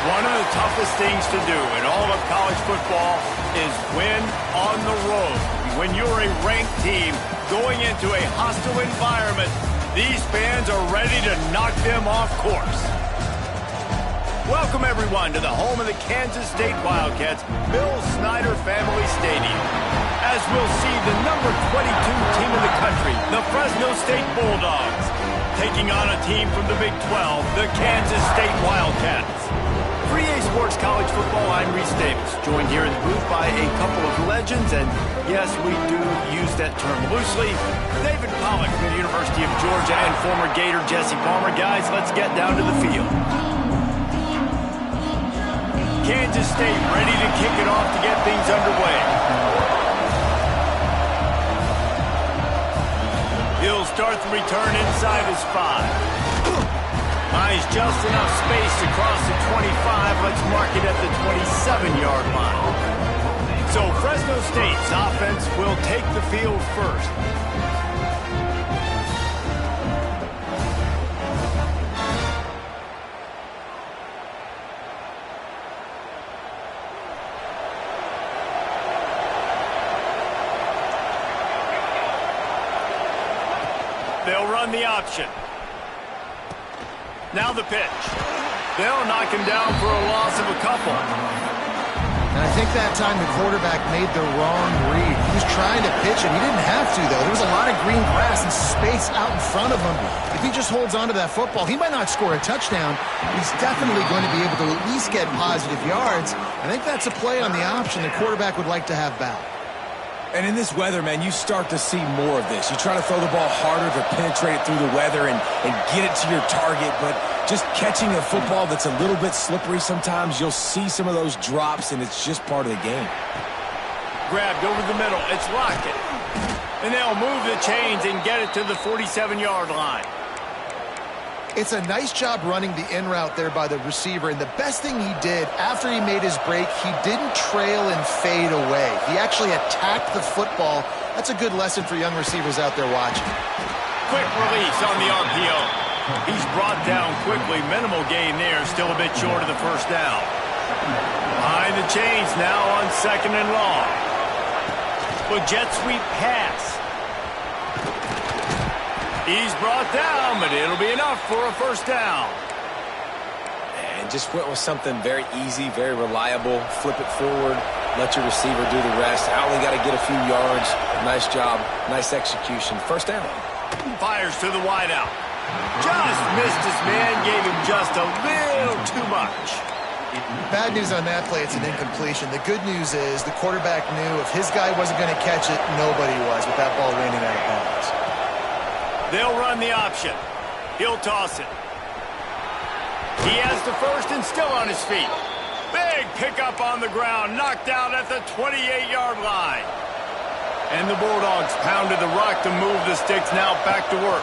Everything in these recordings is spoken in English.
One of the toughest things to do in all of college football is win on the road. When you're a ranked team going into a hostile environment, these fans are ready to knock them off course. Welcome, everyone, to the home of the Kansas State Wildcats, Bill Snyder Family Stadium. As we'll see, the number 22 team in the country, the Fresno State Bulldogs, taking on a team from the Big 12, the Kansas State Wildcats. For EA Sports College Football, I'm Reese Davis, joined here in the booth by a couple of legends, and yes, we do use that term loosely. David Pollack from the University of Georgia and former Gator Jesse Palmer. Guys, let's get down to the field. Kansas State ready to kick it off to get things underway. He'll start the return inside his 5. Buys just enough space to cross the 25. Let's mark it at the 27-yard line. So Fresno State's offense will take the field first. They'll run the option. Now the pitch. They'll knock him down for a loss of a couple. And I think that time the quarterback made the wrong read. He was trying to pitch it. He didn't have to, though. There was a lot of green grass and space out in front of him. If he just holds on to that football, he might not score a touchdown. He's definitely going to be able to at least get positive yards. I think that's a play on the option the quarterback would like to have back. And in this weather, man, you start to see more of this. You try to throw the ball harder to penetrate it through the weather and get it to your target, but just catching a football that's a little bit slippery sometimes, you'll see some of those drops, and it's just part of the game. Grabbed over the middle. It's Lockett. And they'll move the chains and get it to the 47-yard line. It's a nice job running the in route there by the receiver, and the best thing he did after he made his break, he didn't trail and fade away. He actually attacked the football. That's a good lesson for young receivers out there watching. Quick release on the RPO. He's brought down quickly. Minimal gain there, still a bit short of the first down. Behind the chains now on 2nd and long. Well, jet sweep pass. He's brought down, but it'll be enough for a first down. And just went with something very easy, very reliable. Flip it forward, let your receiver do the rest. I only got to get a few yards. Nice job, nice execution. First down. Fires to the wideout. Just missed his man, gave him just a little too much. Bad news on that play, it's an incompletion. The good news is the quarterback knew if his guy wasn't going to catch it, nobody was with that ball raining out of bounds. They'll run the option. He'll toss it. He has the first and still on his feet. Big pickup on the ground, knocked out at the 28-yard line. And the Bulldogs pounded the rock to move the sticks, now back to work.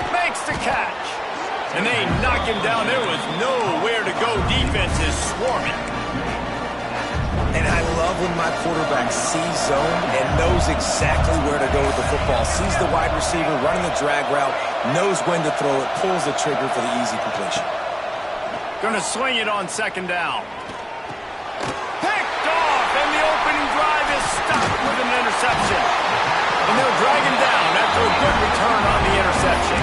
Makes the catch. And they knock him down. There was nowhere to go. Defense is swarming. And I love when my quarterback sees zone and knows exactly where to go with the football. Sees the wide receiver running the drag route, knows when to throw it, pulls the trigger for the easy completion. Going to swing it on 2nd down. Picked off, and the opening drive is stopped with an interception. And they'll drag him down after a good return on the interception.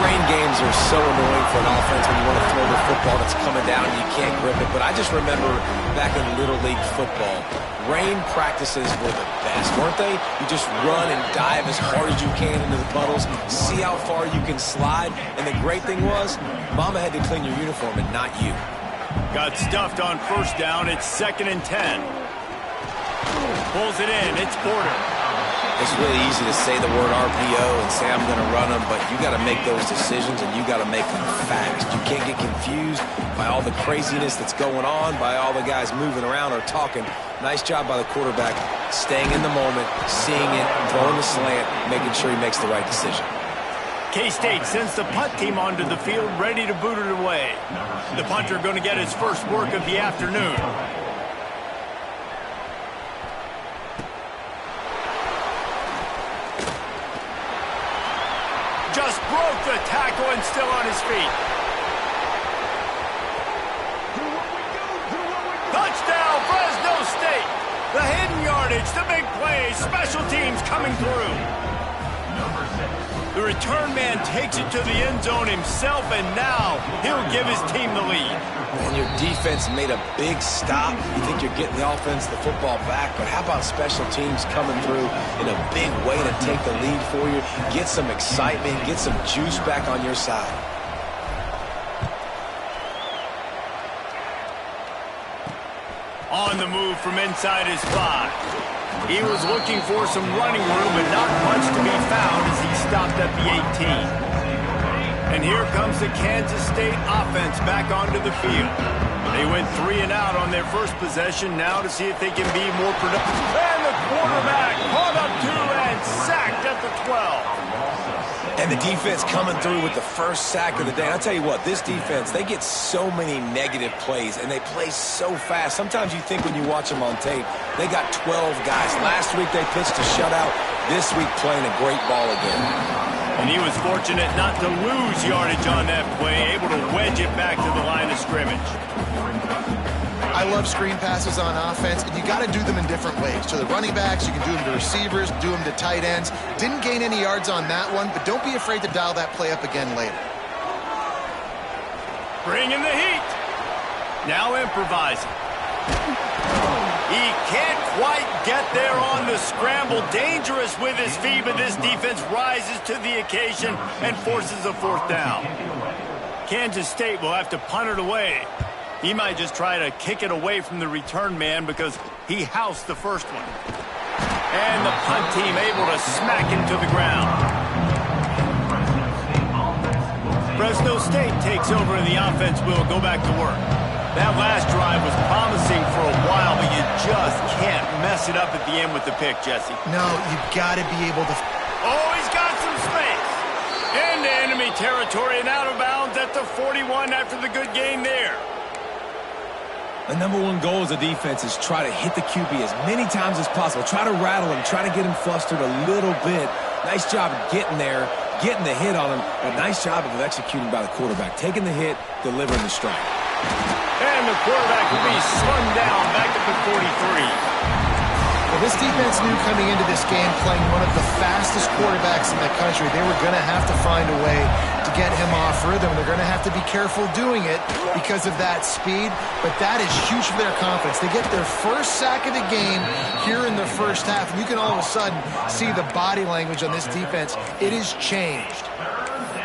Rain games are so annoying for an offense when you want to throw the football that's coming down and you can't grip it. But I just remember back in Little League football, rain practices were the best, weren't they? You just run and dive as hard as you can into the puddles, see how far you can slide. And the great thing was, Mama had to clean your uniform and not you. Got stuffed on first down. It's 2nd and 10. Pulls it in. It's Porter. It's really easy to say the word RPO and say I'm going to run them, but you got to make those decisions and you got to make them fast. You can't get confused by all the craziness that's going on, by all the guys moving around or talking. Nice job by the quarterback, staying in the moment, seeing it, throwing the slant, making sure he makes the right decision. K-State sends the punt team onto the field, ready to boot it away. The punter going to get his first work of the afternoon. Just broke the the tackle and still on his feet. Touchdown, Fresno State. The hidden yardage, the big plays, special teams coming through. The return man takes it to the end zone himself, and now he'll give his team the lead. And your defense made a big stop. You think you're getting the offense the football back, but how about special teams coming through in a big way to take the lead for you, get some excitement, get some juice back on your side. On the move from inside his 5. He was looking for some running room, but not much to be found as he stopped at the 18. And here comes the Kansas State offense back onto the field. They went 3 and out on their first possession, now to see if they can be more productive. And the quarterback caught up to and sacked at the 12. And the defense coming through with the first sack of the day. And I'll tell you what, this defense, they get so many negative plays, and they play so fast. Sometimes you think when you watch them on tape, they got 12 guys. Last week they pitched a shutout. This week playing a great ball again. And he was fortunate not to lose yardage on that play, able to wedge it back to the line of scrimmage. I love screen passes on offense, and you got to do them in different ways. To the running backs, you can do them to receivers, do them to tight ends. Didn't gain any yards on that one, but don't be afraid to dial that play up again later. Bring in the heat. Now improvising. He can't quite get there on the scramble. Dangerous with his feet, but this defense rises to the occasion and forces a 4th down. Kansas State will have to punt it away. He might just try to kick it away from the return man because he housed the first one. And the punt team able to smack him to the ground. Fresno State takes over and the offense will go back to work. That last drive was promising for a while, but you just can't mess it up at the end with the pick, Jesse. No, you've got to be able to... Oh, he's got some space. Into enemy territory and out of bounds at the 41 after the good gain there. The number one goal as a defense is try to hit the QB as many times as possible. Try to rattle him, try to get him flustered a little bit. Nice job of getting there, getting the hit on him, but nice job of executing by the quarterback. Taking the hit, delivering the strike. And the quarterback will be slung down back at the 43. Well, this defense knew coming into this game, playing one of the fastest quarterbacks in the country, they were going to have to find a way to get him off rhythm. They're going to have to be careful doing it because of that speed, but that is huge for their confidence. They get their first sack of the game here in the first half, and you can all of a sudden see the body language on this defense. It has changed.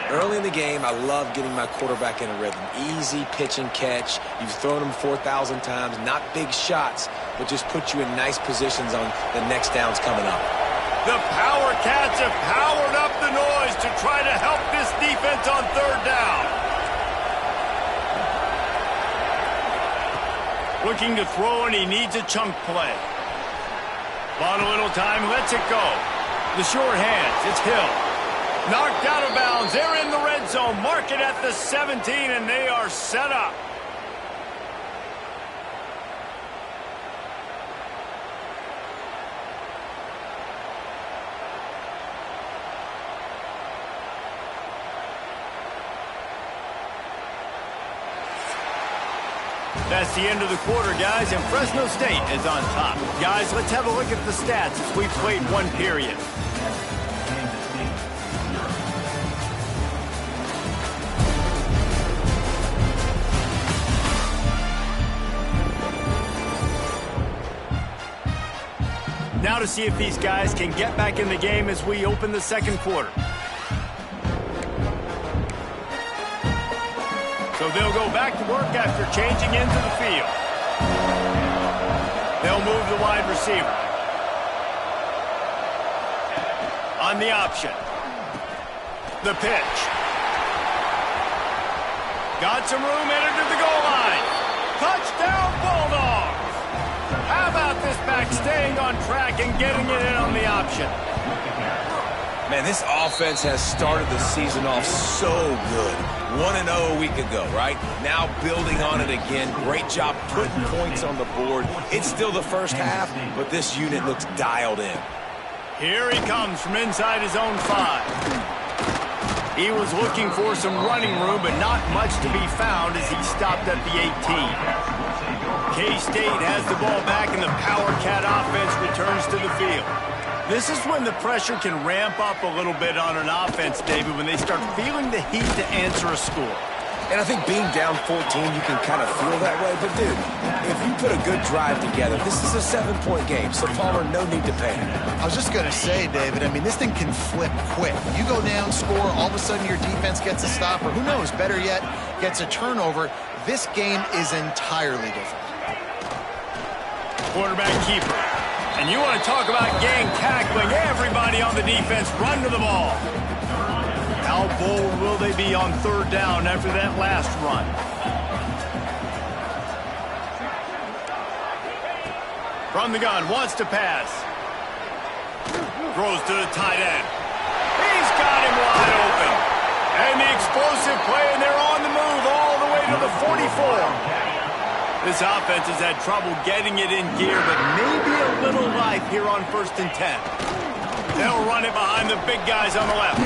Early in the game, I love getting my quarterback in a rhythm. Easy pitch and catch. You've thrown him 4,000 times. Not big shots, but just put you in nice positions on the next downs coming up. The Power Cats have powered up the noise to try to help this defense on 3rd down. Looking to throw, and he needs a chunk play. Bought a little time, lets it go. The short hands, it's Hill. Knocked out of bounds. They're in the red zone. Mark it at the 17, and they are set up. That's the end of the quarter, guys, and Fresno State is on top. Guys, let's have a look at the stats as we've played one period. Now to see if these guys can get back in the game as we open the second quarter. So they'll go back to work after changing into the field. They'll move the wide receiver. On the option. The pitch. Got some room, entered to the goal line. Touchdown, Bulldogs! How about this back staying on track and getting it in on the option? Man, this offense has started the season off so good. 1-0 a week ago, right? Now building on it again. Great job putting points on the board. It's still the first half, but this unit looks dialed in. Here he comes from inside his own 5. He was looking for some running room, but not much to be found as he stopped at the 18. K-State has the ball back, and the Power Cat offense returns to the field. This is when the pressure can ramp up a little bit on an offense, David, when they start feeling the heat to answer a score. And I think being down 14, you can kind of feel that way. But, dude, if you put a good drive together, this is a 7-point game. So, Palmer, no need to panic. I was just going to say, David, I mean, this thing can flip quick. You go down, score, all of a sudden your defense gets a stop, or who knows, better yet, gets a turnover. This game is entirely different. Quarterback keeper. And you want to talk about gang tackling. Everybody on the defense run to the ball. How bold will they be on third down after that last run? From the gun, wants to pass. Throws to the tight end. He's got him wide open. And the explosive play, and they're on the move all the way to the 44. This offense has had trouble getting it in gear, but maybe a little life here on 1st and 10. They'll run it behind the big guys on the left.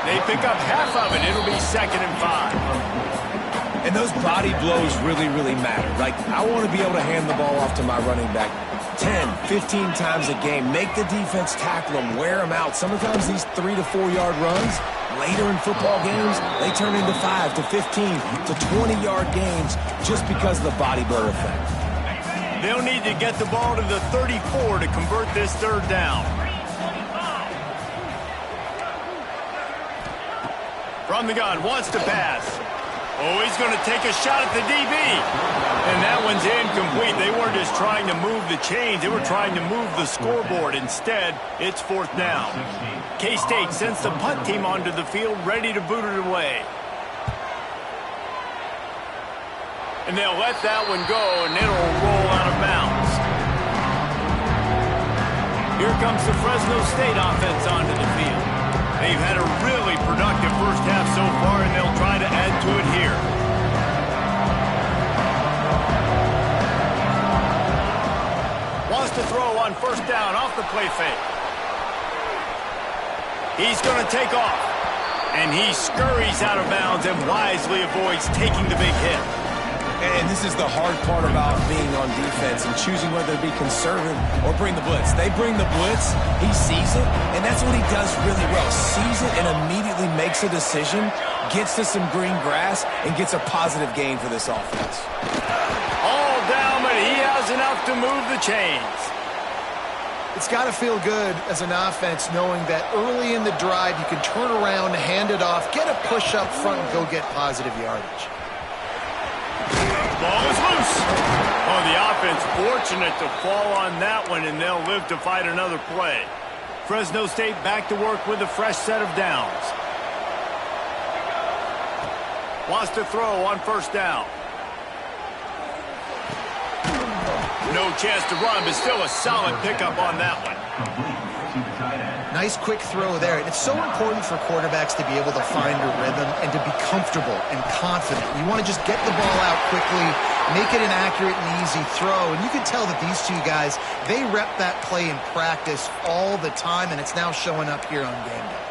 They pick up half of it. It'll be 2nd and 5. And those body blows really, really matter. Like, I want to be able to hand the ball off to my running back 10, 15 times a game. Make the defense tackle them, wear them out. Sometimes these 3 to 4 yard runs, later in football games, they turn into 5 to 15 to 20-yard games just because of the body blow effect. They'll need to get the ball to the 34 to convert this third down. From the gun, wants to pass. Oh, he's going to take a shot at the DB. And that one's incomplete. They weren't just trying to move the chains. They were trying to move the scoreboard. Instead, it's 4th down. K-State sends the punt team onto the field, ready to boot it away. And they'll let that one go, and it'll roll out of bounds. Here comes the Fresno State offense onto the field. They've had a really productive first half so far, and they'll try to add to it here. Wants to throw on 1st down off the play fake. He's going to take off. And he scurries out of bounds and wisely avoids taking the big hit. And this is the hard part about being on defense and choosing whether to be conservative or bring the blitz. They bring the blitz, he sees it, and that's what he does really well. Sees it and immediately makes a decision, gets to some green grass, and gets a positive gain for this offense. All down, but he has enough to move the chains. It's got to feel good as an offense knowing that early in the drive you can turn around, hand it off, get a push up front, and go get positive yardage. Ball is loose. Oh, the offense fortunate to fall on that one, and they'll live to fight another play. Fresno State back to work with a fresh set of downs. Wants to throw on 1st down. No chance to run, but still a solid pickup on that one. Nice quick throw there. And it's so important for quarterbacks to be able to find a rhythm and to be comfortable and confident. You want to just get the ball out quickly, make it an accurate and easy throw. And you can tell that these two guys, they rep that play in practice all the time, and it's now showing up here on game day.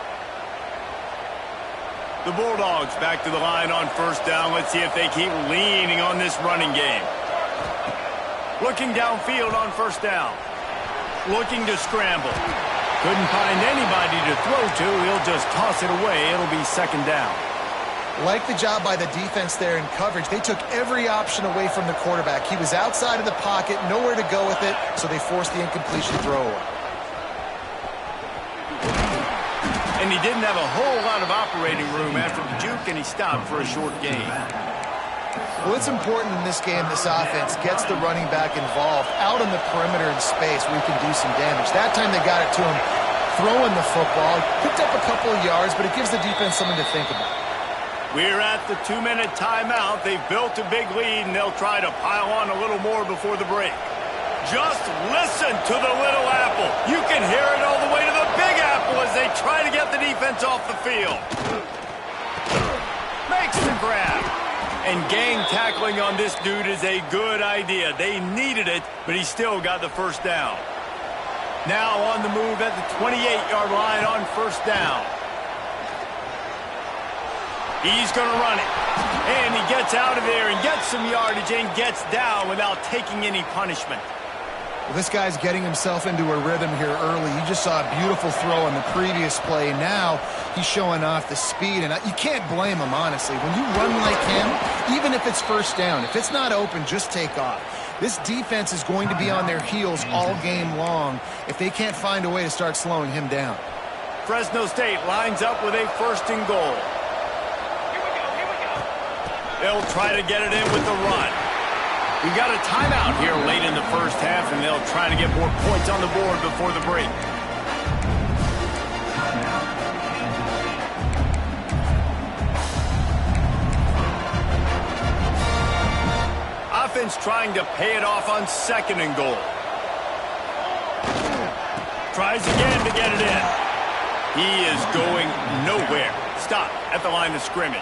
The Bulldogs back to the line on 1st down. Let's see if they keep leaning on this running game. Looking downfield on 1st down. Looking to scramble. Couldn't find anybody to throw to. He'll just toss it away. It'll be 2nd down. Like the job by the defense there in coverage. They took every option away from the quarterback. He was outside of the pocket, nowhere to go with it, so they forced the incompletion throw away. And he didn't have a whole lot of operating room after the juke, and he stopped for a short gain. Well, it's important in this game this offense gets the running back involved out on the perimeter in space where he can do some damage. That time they got it to him throwing the football. Picked up a couple of yards, but it gives the defense something to think about. We're at the 2-minute timeout. They've built a big lead, and they'll try to pile on a little more before the break. Just listen to the little apple. You can hear it all the way to the big apple as they try to get the defense off the field. Makes the grab. And gang tackling on this dude is a good idea. They needed it, but he still got the 1st down. Now on the move at the 28-yard line on 1st down. He's going to run it. And he gets out of there and gets some yardage and gets down without taking any punishment. Well, this guy's getting himself into a rhythm here early. You just saw a beautiful throw in the previous play. Now he's showing off the speed, and you can't blame him, honestly. When you run like him, even if it's first down, if it's not open, just take off. This defense is going to be on their heels all game long if they can't find a way to start slowing him down. Fresno State lines up with a 1st and goal. They'll try to get it in with the run. We've got a timeout here late in the first half, and they'll try to get more points on the board before the break. Offense trying to pay it off on 2nd and goal. Tries again to get it in. He is going nowhere. Stop at the line of scrimmage.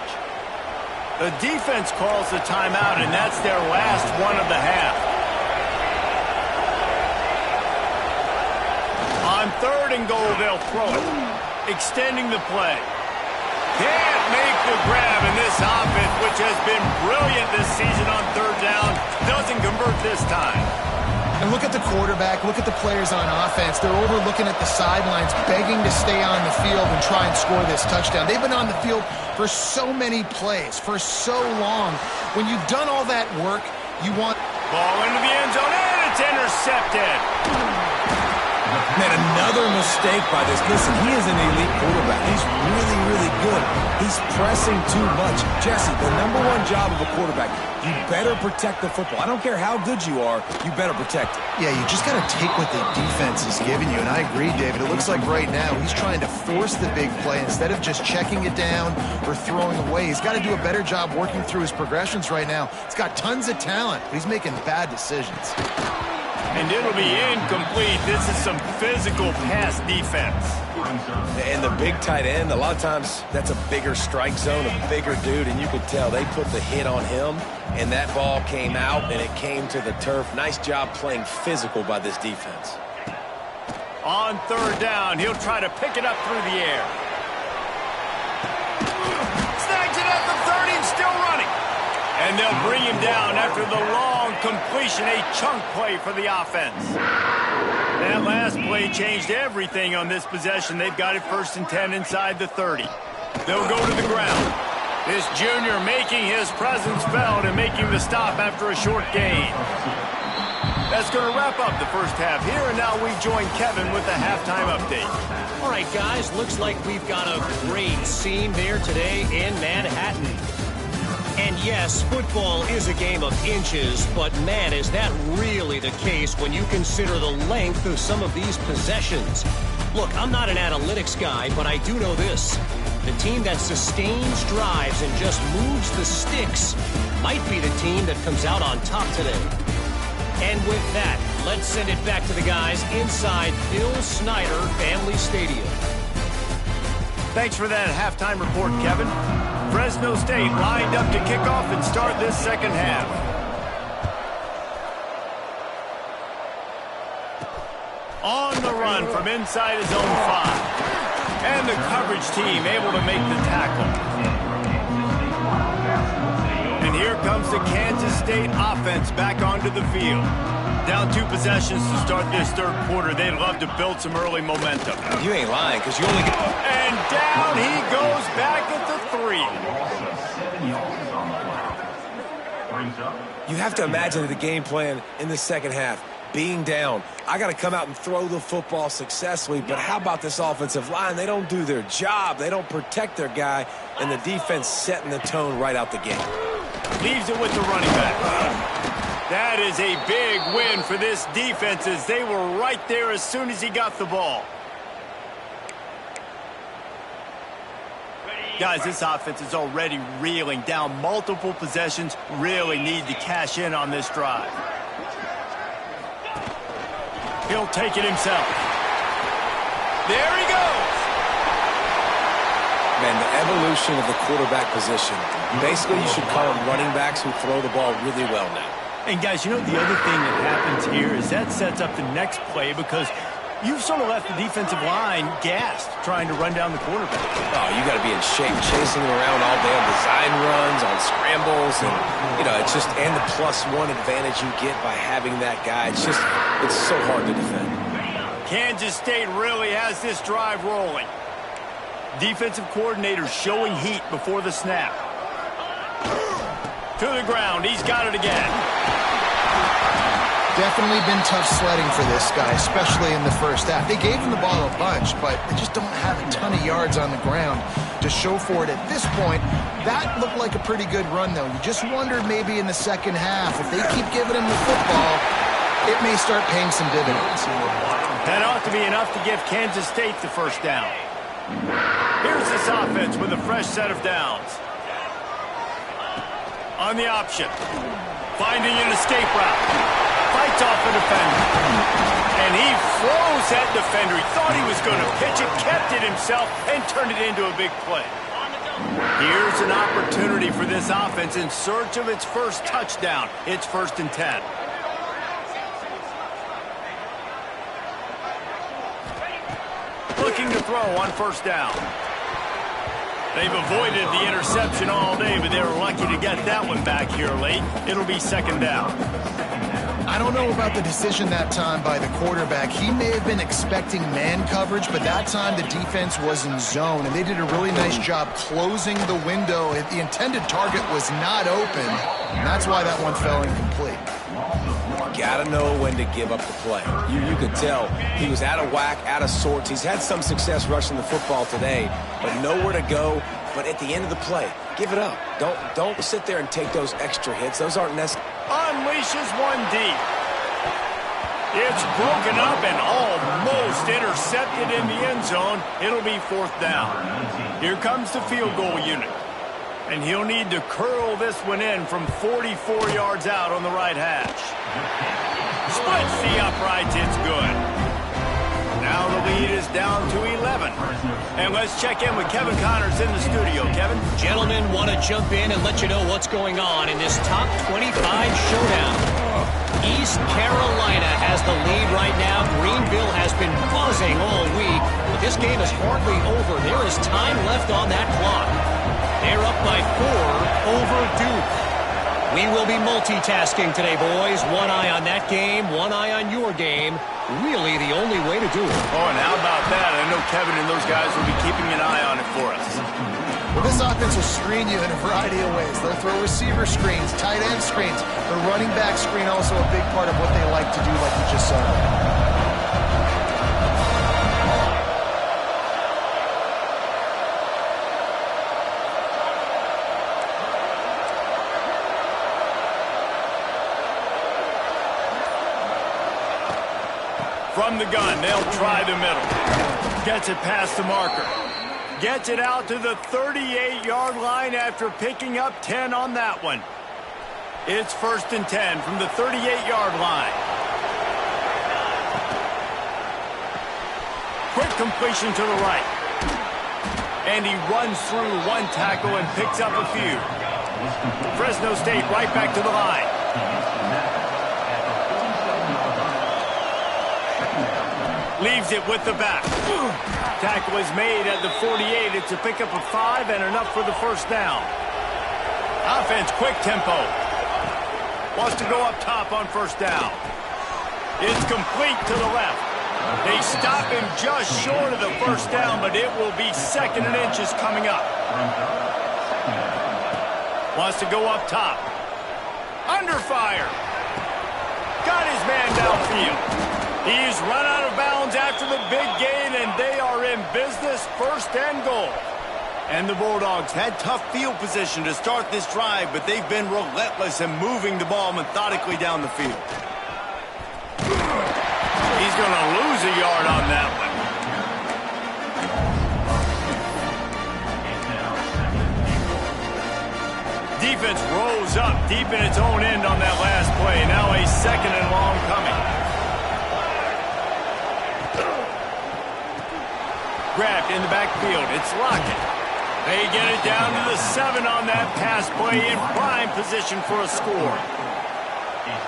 The defense calls the timeout, and that's their last one of the half. On 3rd and goal, they'll throw it. Extending the play. Can't make the grab, and this offense, which has been brilliant this season on 3rd down, doesn't convert this time. And look at the quarterback, look at the players on offense. They're overlooking at the sidelines, begging to stay on the field and try and score this touchdown. They've been on the field for so many plays, for so long. When you've done all that work, you want... Ball into the end zone, and it's intercepted. Man, another mistake by this. Listen, he is an elite quarterback. He's really, really good. He's pressing too much. Jesse, the #1 job of a quarterback, you better protect the football. I don't care how good you are, you better protect it. Yeah, you just got to take what the defense is giving you, and I agree, David. It looks like right now he's trying to force the big play instead of just checking it down or throwing away. He's got to do a better job working through his progressions right now. He's got tons of talent, but he's making bad decisions. And it'll be incomplete. This is some physical pass defense. And the big tight end, a lot of times that's a bigger strike zone, a bigger dude, and you could tell they put the hit on him, and that ball came out, and it came to the turf. Nice job playing physical by this defense. On 3rd down, he'll try to pick it up through the air. Snags it at the 30 and still running. And they'll bring him down after the long completion, a chunk play for the offense. That last play changed everything on this possession. They've got it 1st and 10 inside the 30. They'll go to the ground. This junior making his presence felt and making the stop after a short gain. That's going to wrap up the first half here, and now we join Kevin with the halftime update. All right, guys, looks like we've got a great scene there today in Manhattan. And yes, football is a game of inches, but man, is that really the case when you consider the length of some of these possessions. Look, I'm not an analytics guy, but I do know this. The team that sustains drives and just moves the sticks might be the team that comes out on top today. And with that, let's send it back to the guys inside Bill Snyder Family Stadium. Thanks for that halftime report, Kevin. Fresno State lined up to kick off and start this second half. On the run from inside his own 5. And the coverage team able to make the tackle. And here comes the Kansas State offense back onto the field. Down 2 possessions to start this 3rd quarter. They'd love to build some early momentum. You ain't lying, because you only get... And down he goes back at the 3. You have to imagine the game plan in the second half. Being down, I got to come out and throw the football successfully, but how about this offensive line? They don't do their job. They don't protect their guy, and the defense setting the tone right out the gate. Leaves it with the running back. That is a big win for this defense as they were right there as soon as he got the ball. Guys, this offense is already reeling down multiple possessions. Really need to cash in on this drive. He'll take it himself. There he goes. Man, the evolution of the quarterback position. Basically, you should call them running backs who throw the ball really well now. And guys, you know, the other thing that happens here is that sets up the next play because You've sort of left the defensive line gassed trying to run down the quarterback. Oh, you got to be in shape, chasing him around all day on design runs, on scrambles, and it's just and the +1 advantage you get by having that guy. It's so hard to defend. Kansas State really has this drive rolling. Defensive coordinator showing heat before the snap. To the ground, he's got it again. Definitely been tough sledding for this guy, especially in the first half. They gave him the ball a bunch, but they just don't have a ton of yards on the ground to show for it at this point. That looked like a pretty good run, though. You just wondered maybe in the second half, if they keep giving him the football, it may start paying some dividends. That ought to be enough to give Kansas State the first down. Here's this offense with a fresh set of downs. On the option, finding an escape route. Fights off a defender. And he froze that defender. He thought he was going to pitch it, kept it himself, and turned it into a big play. Here's an opportunity for this offense in search of its first touchdown. It's 1st and 10. Looking to throw on 1st down. They've avoided the interception all day, but they were lucky to get that one back here late. It'll be 2nd down. I don't know about the decision that time by the quarterback. He may have been expecting man coverage, but that time the defense was in zone, and they did a really nice job closing the window. The intended target was not open, and that's why that one fell incomplete. Gotta know when to give up the play. You could tell he was out of whack, out of sorts. He's had some success rushing the football today, but nowhere to go. But at the end of the play, give it up. Don't sit there and take those extra hits. Those aren't necessary. Unleashes one deep. It's broken up and almost intercepted in the end zone. It'll be 4th down. Here comes the field goal unit. And he'll need to curl this one in from 44 yards out on the right hash. Splits the uprights, it's good. Now the lead is down to 11. And let's check in with Kevin Connors in the studio. Kevin? Gentlemen, want to jump in and let you know what's going on in this top 25 showdown. East Carolina has the lead right now. Greenville has been buzzing all week, but this game is hardly over. There is time left on that clock. They're up by 4 over Duke. We will be multitasking today, boys. One eye on that game, one eye on your game. Really the only way to do it. Oh, and how about that? I know Kevin and those guys will be keeping an eye on it for us. Well, this offense will screen you in a variety of ways. They'll throw receiver screens, tight end screens. The running back screen also a big part of what they like to do, like you just saw. From the gun, they'll try the middle. Gets it past the marker. Gets it out to the 38-yard line after picking up 10 on that one. It's 1st and 10 from the 38-yard line. Quick completion to the right. And he runs through one tackle and picks up a few. Fresno State right back to the line. Leaves it with the back. Tackle is made at the 48. It's a pickup of 5 and enough for the 1st down. Offense, quick tempo. Wants to go up top on 1st down. It's complete to the left. They stop him just short of the 1st down, but it will be 2nd and inches coming up. Wants to go up top. Under fire. Got his man downfield. He's run out of bounds after the big gain, and they are in business, 1st and goal. And the Bulldogs had tough field position to start this drive, but they've been relentless in moving the ball methodically down the field. He's going to lose a yard on that one. Defense rolls up deep in its own end on that last play. Now a 2nd and long coming. Grabbed in the backfield. It's Lockett. They get it down to the 7 on that pass play in prime position for a score.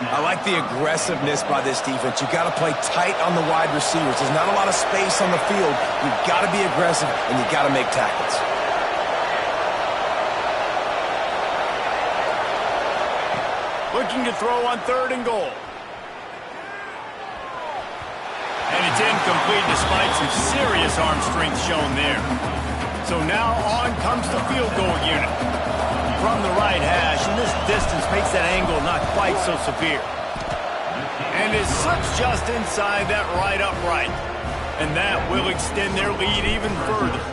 I like the aggressiveness by this defense. You've got to play tight on the wide receivers. There's not a lot of space on the field. You've got to be aggressive, and you've got to make tackles. Looking to throw on 3rd and goal. And it's incomplete despite some serious arm strength shown there. So now on comes the field goal unit. From the right hash, and this distance makes that angle not quite so severe. And it slips just inside that right upright. And that will extend their lead even further.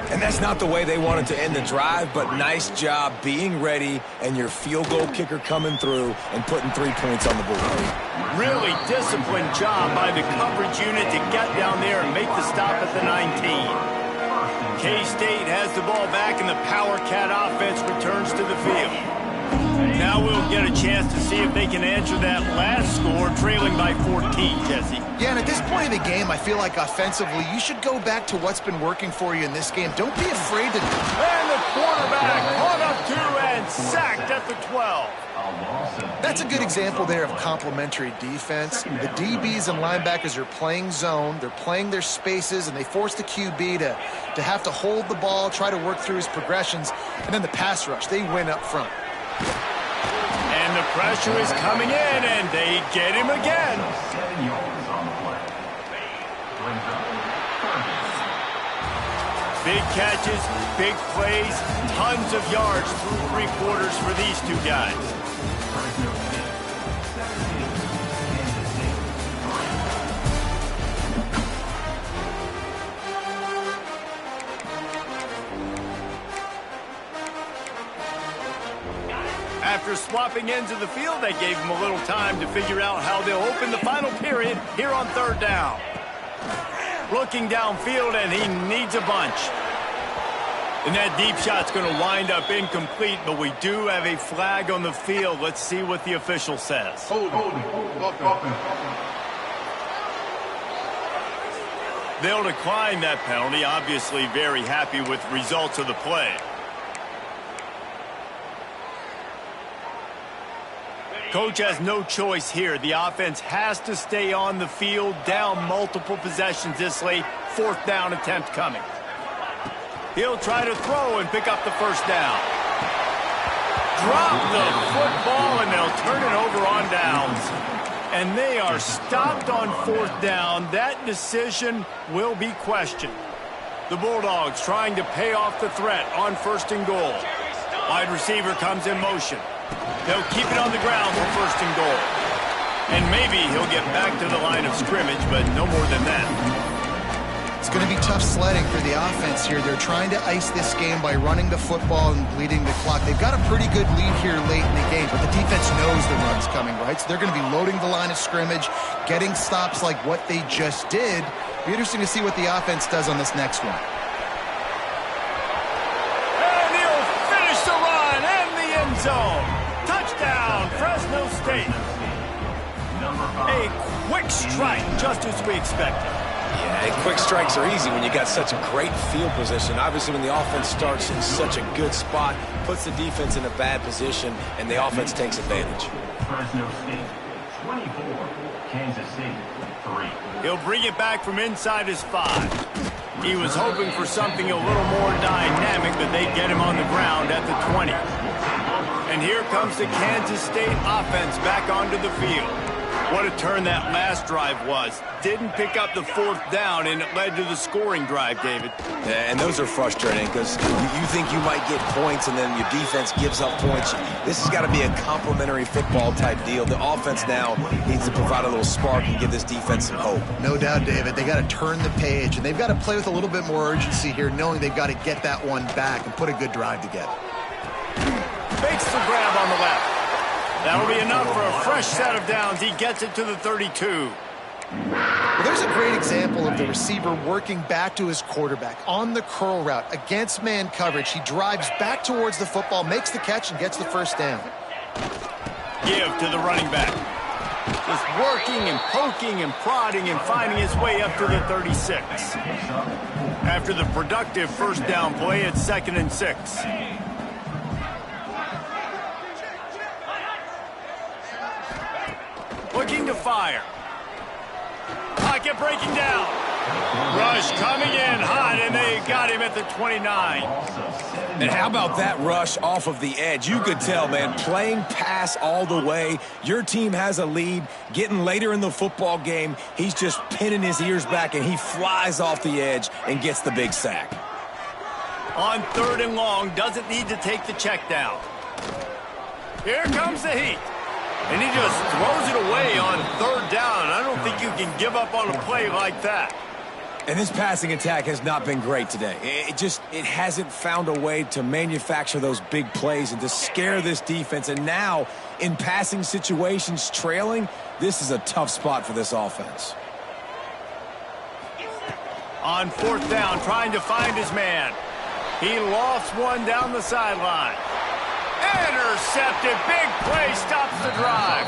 And that's not the way they wanted to end the drive, but nice job being ready and your field goal kicker coming through and putting 3 points on the board. Really disciplined job by the coverage unit to get down there and make the stop at the 19. K-State has the ball back and the Power Cat offense returns to the field. Now we'll get a chance to see if they can answer that last score, trailing by 14, Jesse. Yeah, and at this point in the game, I feel like offensively, you should go back to what's been working for you in this game. Don't be afraid to... And the quarterback caught up to and sacked at the 12. That's a good example there of complementary defense. The DBs and linebackers are playing zone, they're playing their spaces, and they force the QB to have to hold the ball, try to work through his progressions, and then the pass rush, they win up front. And the pressure is coming in, and they get him again. Big catches, big plays, tons of yards through 3 quarters for these two guys. After swapping ends of the field, they gave him a little time to figure out how they'll open the final period here on 3rd down. Looking downfield, and he needs a bunch. And that deep shot's going to wind up incomplete, but we do have a flag on the field. Let's see what the official says. They'll decline that penalty, obviously very happy with the results of the play. Coach has no choice here. The offense has to stay on the field, down multiple possessions this late. 4th down attempt coming. He'll try to throw and pick up the 1st down. Drop the football, and they'll turn it over on downs. And they are stopped on 4th down. That decision will be questioned. The Bulldogs trying to pay off the threat on 1st and goal. Wide receiver comes in motion. They'll keep it on the ground for 1st and goal. And maybe he'll get back to the line of scrimmage, but no more than that. It's going to be tough sledding for the offense here. They're trying to ice this game by running the football and bleeding the clock. They've got a pretty good lead here late in the game, but the defense knows the run's coming, right? So they're going to be loading the line of scrimmage, getting stops like what they just did. It'll be interesting to see what the offense does on this next one. And he'll finish the run in the end zone. Touchdown, Fresno State. A quick strike, just as we expected. Yeah, quick strikes are easy when you got such a great field position. Obviously, when the offense starts in such a good spot, puts the defense in a bad position, and the offense takes advantage. Fresno State 24, Kansas State 3. He'll bring it back from inside his 5. He was hoping for something a little more dynamic, but they get him on the ground at the 20. And here comes the Kansas State offense back onto the field. What a turn that last drive was. Didn't pick up the 4th down, and it led to the scoring drive, David. Yeah, and those are frustrating because you think you might get points, and then your defense gives up points. This has got to be a complementary football type deal. The offense now needs to provide a little spark and give this defense some hope. No doubt, David. They got to turn the page, and they've got to play with a little bit more urgency here, knowing they've got to get that one back and put a good drive together. Fakes the grab on the left. That'll be enough for a fresh set of downs. He gets it to the 32. Well, there's a great example of the receiver working back to his quarterback on the curl route against man coverage. He drives back towards the football, makes the catch, and gets the 1st down. Give to the running back. Just working and poking and prodding and finding his way up to the 36. After the productive 1st down play, it's 2nd and 6. fire. Pocket breaking down. Rush coming in hot, and they got him at the 29. And how about that rush off of the edge? You could tell, man, playing pass all the way. Your team has a lead. Getting later in the football game, he's just pinning his ears back, and he flies off the edge and gets the big sack. On 3rd and long, doesn't need to take the check down. Here comes the heat. And he just throws it away on 3rd down. I don't think you can give up on a play like that. And this passing attack has not been great today. It hasn't found a way to manufacture those big plays and to scare this defense. And now, in passing situations, trailing, this is a tough spot for this offense. On 4th down, trying to find his man. He lofts one down the sideline. Intercepted. Big play stops the drive.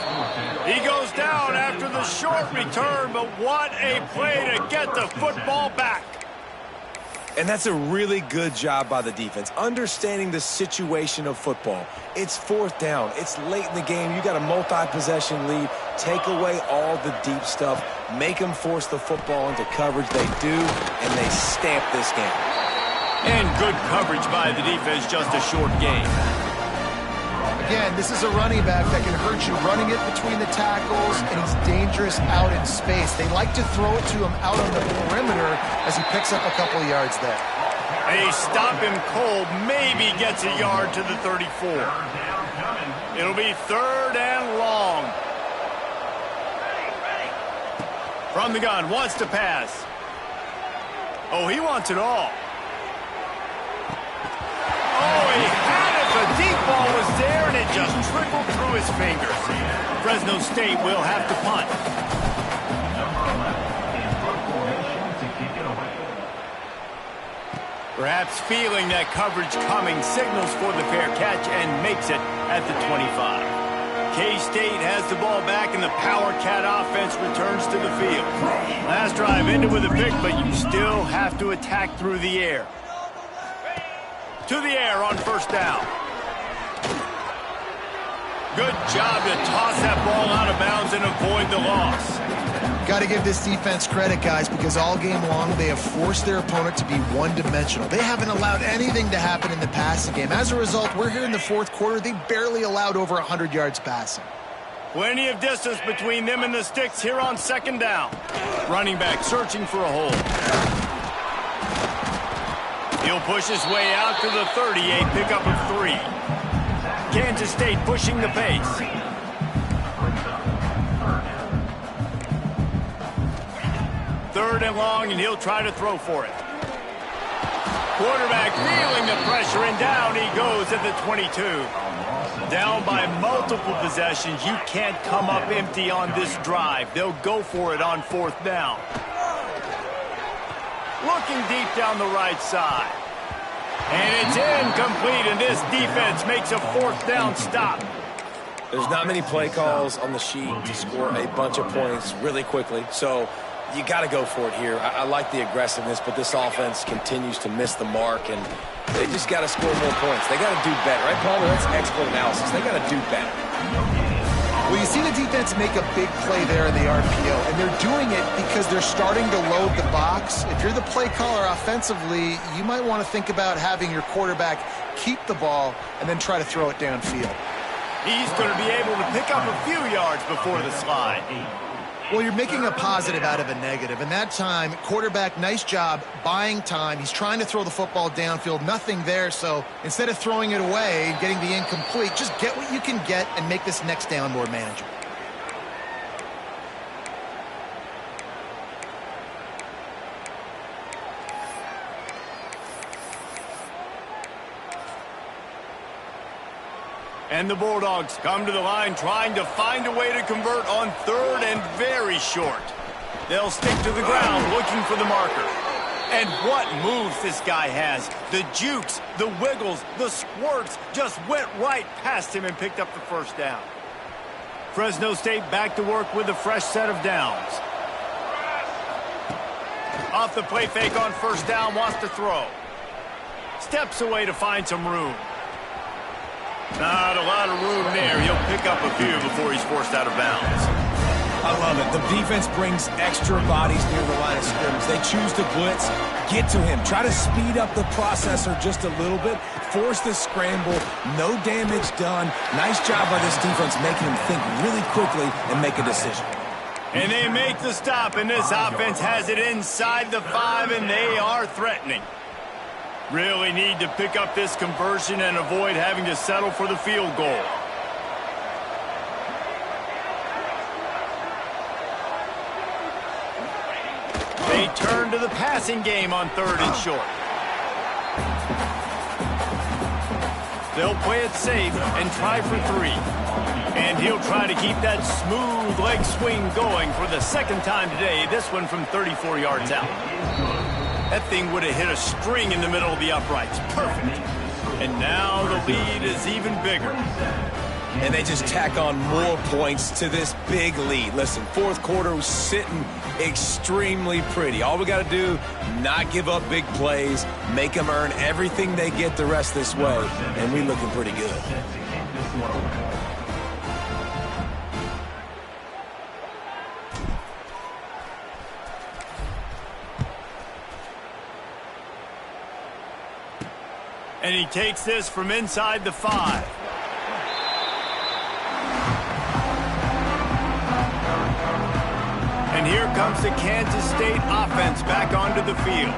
He goes down after the short return, but what a play to get the football back. And that's a really good job by the defense, understanding the situation of football. It's 4th down. It's late in the game. You got a multi-possession lead. Take away all the deep stuff. Make them force the football into coverage. They do, and they stamp this game. And good coverage by the defense, just a short game. Again, this is a running back that can hurt you running it between the tackles, and he's dangerous out in space. They like to throw it to him out on the perimeter as he picks up a couple of yards there. They stop him cold, maybe gets a yard to the 34. It'll be 3rd and long. From the gun, wants to pass. Oh, he wants it all. Oh, he had it. The deep ball was there, and it just trickled through his fingers. Fresno State will have to punt. Perhaps feeling that coverage coming, signals for the fair catch and makes it at the 25. K-State has the ball back, and the Power Cat offense returns to the field. Last drive ended with a pick, but you still have to attack through the air. To the air on 1st down. Good job to toss that ball out of bounds and avoid the loss. Got to give this defense credit, guys, because all game long they have forced their opponent to be one-dimensional. They haven't allowed anything to happen in the passing game. As a result, we're here in the 4th quarter. They barely allowed over 100 yards passing. Plenty of distance between them and the sticks here on 2nd down. Running back searching for a hole. He'll push his way out to the 38, pickup of 3. Kansas State pushing the pace. Third and long, and he'll try to throw for it. Quarterback feeling the pressure, and down he goes at the 22. Down by multiple possessions. You can't come up empty on this drive. They'll go for it on 4th down. Looking deep down the right side. And it's incomplete, and this defense makes a 4th down stop. There's not many play calls on the sheet to score a bunch of points really quickly, so you got to go for it here. I like the aggressiveness, but this offense continues to miss the mark, and they just got to score more points. They got to do better, right, Paul? That's expert analysis. They got to do better. Well, you see the defense make a big play there in the RPO, and they're doing it because they're starting to load the box. If you're the play caller offensively, you might want to think about having your quarterback keep the ball and then try to throw it downfield. He's going to be able to pick up a few yards before the slide. Well, you're making a positive out of a negative, and that time, quarterback, nice job buying time. He's trying to throw the football downfield, nothing there, so instead of throwing it away and getting the incomplete, just get what you can get and make this next down more manageable. And the Bulldogs come to the line trying to find a way to convert on 3rd and very short. They'll stick to the ground looking for the marker. And what moves this guy has. The jukes, the wiggles, the squirts just went right past him and picked up the 1st down. Fresno State back to work with a fresh set of downs. Off the play fake on 1st down, wants to throw. Steps away to find some room. Not a lot of room there. He'll pick up a few before he's forced out of bounds. I love it. The defense brings extra bodies near the line of scrimmage. They choose to blitz, get to him, try to speed up the processor just a little bit, force the scramble, no damage done. Nice job by this defense making him think really quickly and make a decision. And they make the stop, and this offense has it inside the 5, and they are threatening. Really need to pick up this conversion and avoid having to settle for the field goal. They turn to the passing game on 3rd and short. They'll play it safe and try for 3. And he'll try to keep that smooth leg swing going for the 2nd time today, this one from 34 yards out. That thing would have hit a string in the middle of the uprights. Perfect. And now the lead is even bigger. And they just tack on more points to this big lead. Listen, 4th quarter was sitting extremely pretty. All we got to do, not give up big plays, make them earn everything they get the rest this way, and we're looking pretty good. And he takes this from inside the 5. And here comes the Kansas State offense back onto the field.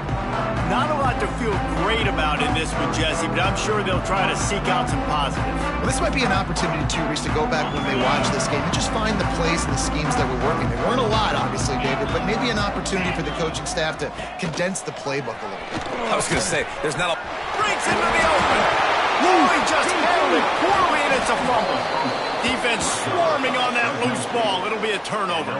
Not a lot to feel great about in this one, Jesse, but I'm sure they'll try to seek out some positives. Well, this might be an opportunity, too, Reese, to go back when they watch this game and just find the plays and the schemes that were working. There weren't a lot, obviously, David, but maybe an opportunity for the coaching staff to condense the playbook a little bit. I was going to say, there's not a... Breaks into the open. Oh, he just handled it poorly, and it's a fumble. Defense swarming on that loose ball. It'll be a turnover.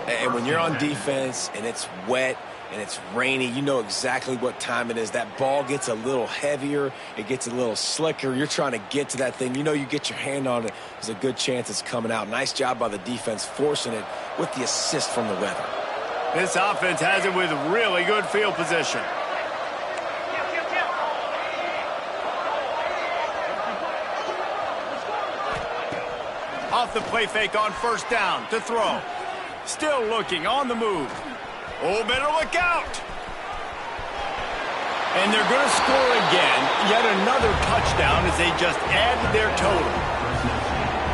And when you're on defense and it's wet and it's rainy, you know exactly what time it is. That ball gets a little heavier. It gets a little slicker. You're trying to get to that thing. You know you get your hand on it. There's a good chance it's coming out. Nice job by the defense forcing it with the assist from the weather. This offense has it with really good field position. Off the play fake on 1st down to throw. Still looking on the move. Oh, better look out. And they're going to score again. Yet another touchdown as they just added their total.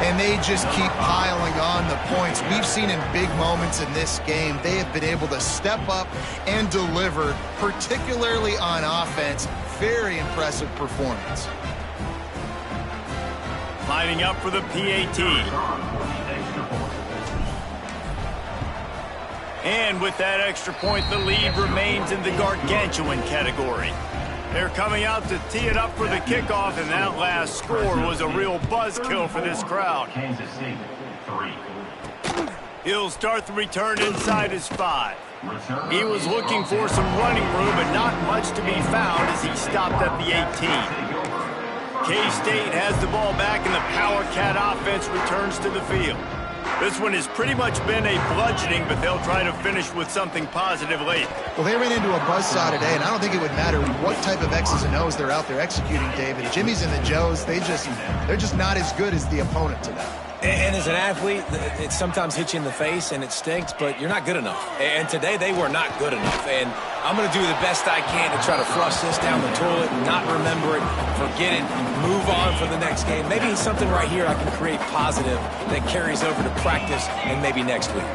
And they just keep piling on the points. We've seen in big moments in this game, they have been able to step up and deliver, particularly on offense. Very impressive performance. Lining up for the PAT. And with that extra point, the lead remains in the gargantuan category. They're coming out to tee it up for the kickoff, and that last score was a real buzzkill for this crowd. Kansas State, 3. He'll start the return inside his 5. He was looking for some running room, but not much to be found as he stopped at the 18. K-State has the ball back, and the Power Cat offense returns to the field. This one has pretty much been a bludgeoning, but they'll try to finish with something positive late. Well, they ran into a buzzsaw today, and I don't think it would matter what type of X's and O's they're out there executing, David. Jimmy's and the Joes, they're just not as good as the opponent today. And as an athlete, it sometimes hits you in the face and it stinks, but you're not good enough. And today they were not good enough. And I'm going to do the best I can to try to flush this down the toilet and not remember it, forget it, move on for the next game. Maybe something right here I can create positive that carries over to practice and maybe next week.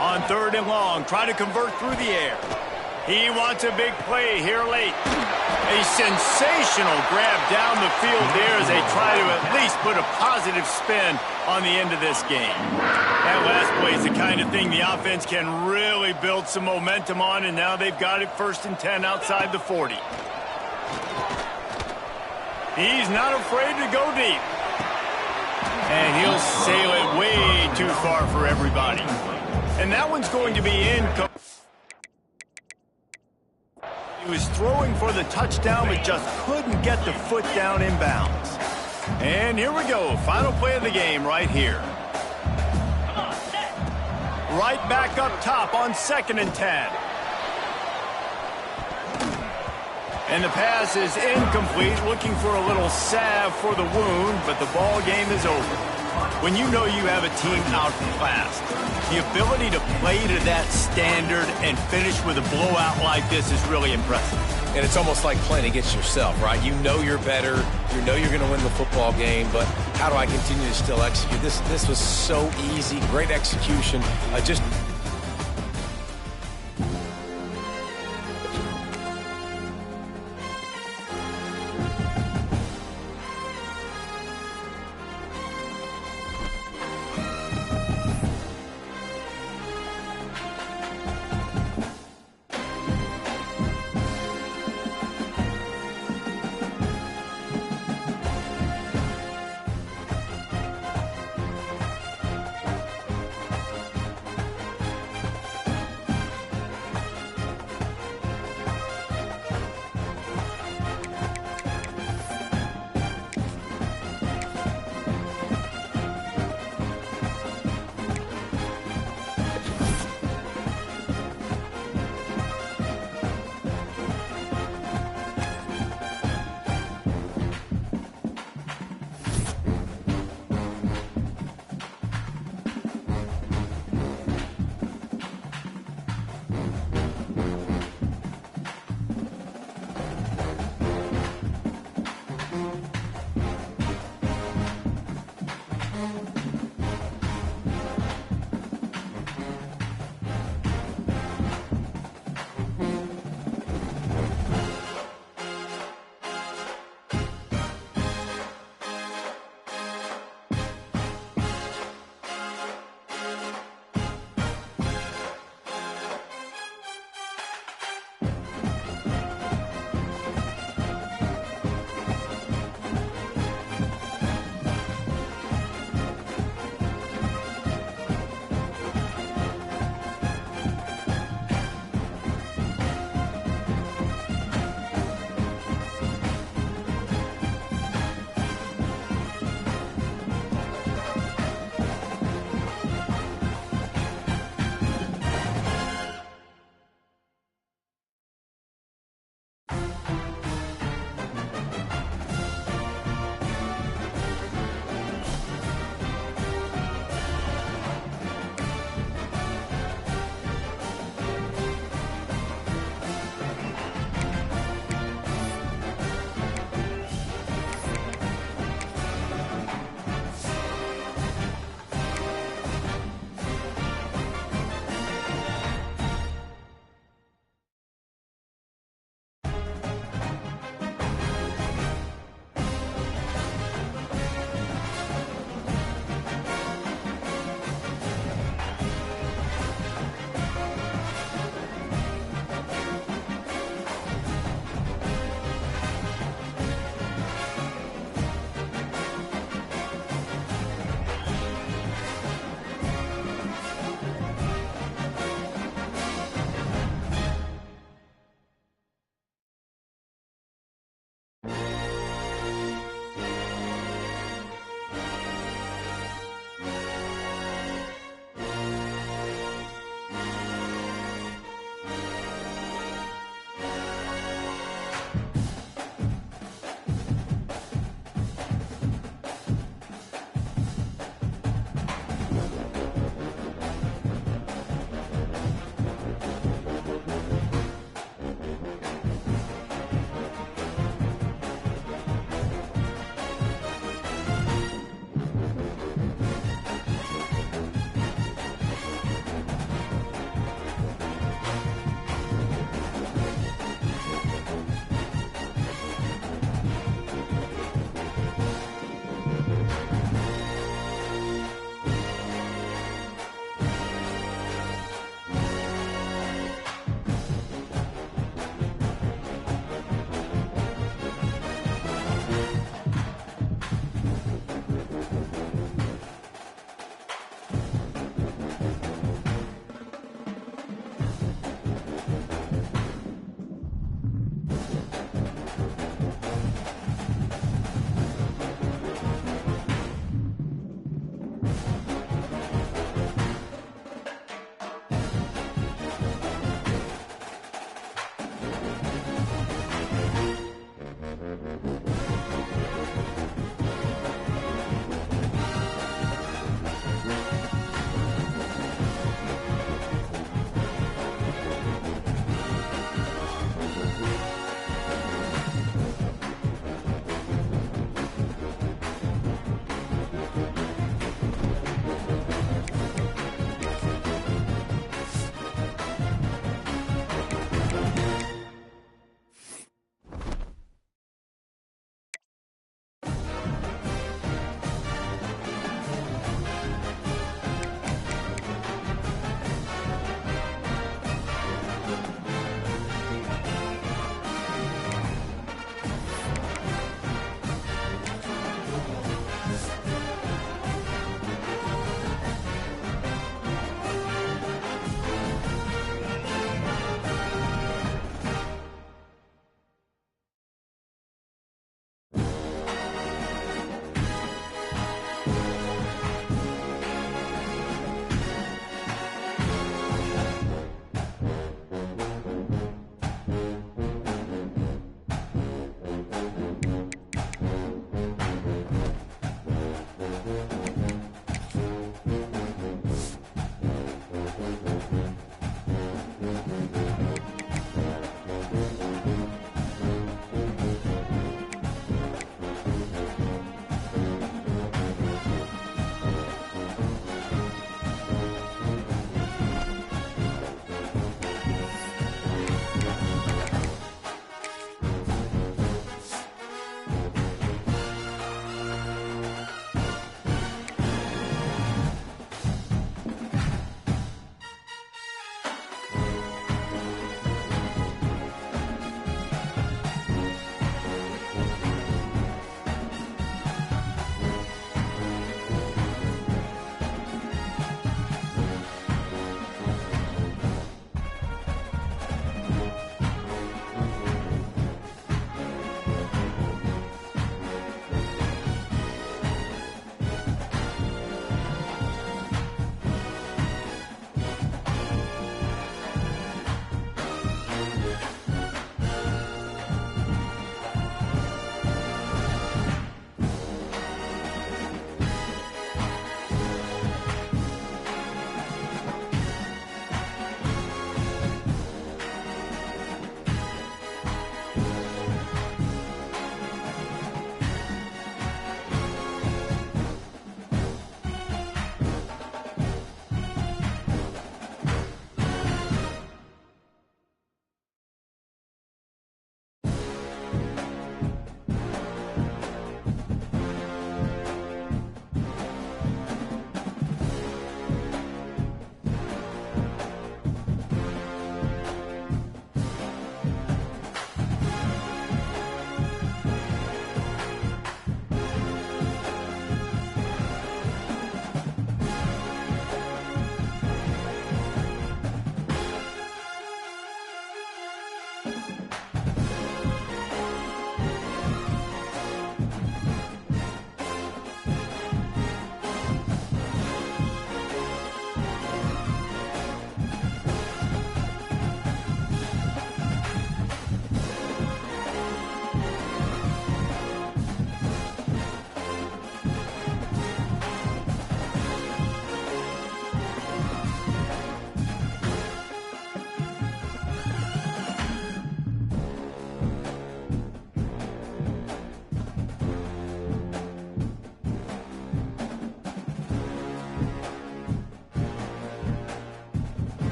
On 3rd and long, try to convert through the air. He wants a big play here late. A sensational grab down the field there as they try to at least put a positive spin on the end of this game. That last play is the kind of thing the offense can really build some momentum on, and now they've got it 1st and 10 outside the 40. He's not afraid to go deep. And he'll sail it way too far for everybody. And that one's going to be incomplete. He was throwing for the touchdown, but just couldn't get the foot down inbounds. And here we go. Final play of the game right here. Right back up top on 2nd and 10. And the pass is incomplete, looking for a little salve for the wound, but the ball game is over. when you know you have a team outclassed. The ability to play to that standard and finish with a blowout like this is really impressive. And it's almost like playing against yourself, right? You know you're better. You know you're going to win the football game, but how do I continue to still execute? This was so easy. Great execution. Just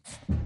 it.